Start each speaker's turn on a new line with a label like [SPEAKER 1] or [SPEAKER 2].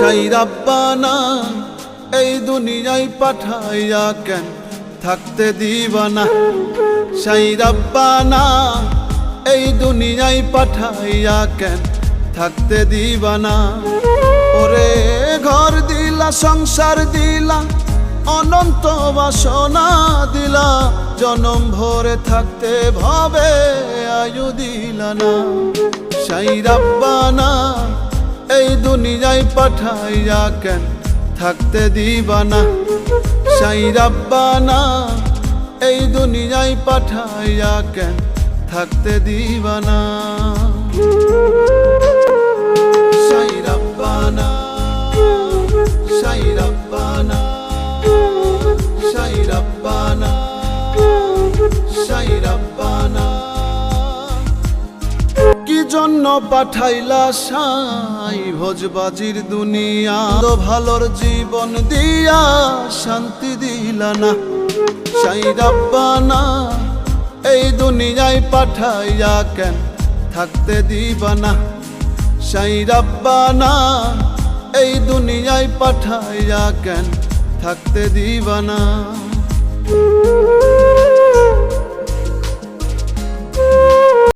[SPEAKER 1] সাই রাব্বানা এই দুনিয়ায় পাঠাইয়া কেন থাকতে দিবানা। সাই রাব্বানা এই দুনিয়ায় পাঠাইয়া কেন থাকতে দিবানা। ওরে ঘর দিলা সংসার দিলা অনন্ত বাসনা দিলা, জনম ভরে থাকতে ভাবে আয়ু দিলা না। সাই রাব্বানা এই দুনিয়ায় পাঠাইয়া কেন থাকতে দিবানা। সাই রাব্বানা এই দুনিয়ায় পাঠাইয়া কেন থাকতে দিবানা। সাই রাব্বানা সাই রাব্বানা সাই রাব্বানা সাই রাব্বানা। কি জন্য পাঠাইলা সাই ভোজবাজির দুনিয়া, ভালোর জীবন দিয়া শান্তি দিলা না। সাই রাব্বানা এই দুনিয়ায় পাঠাইয়া কেন থাকতে দিবানা। সাই রাব্বানা এই দুনিয়ায় পাঠাইয়া কেন থাকতে দিবানা।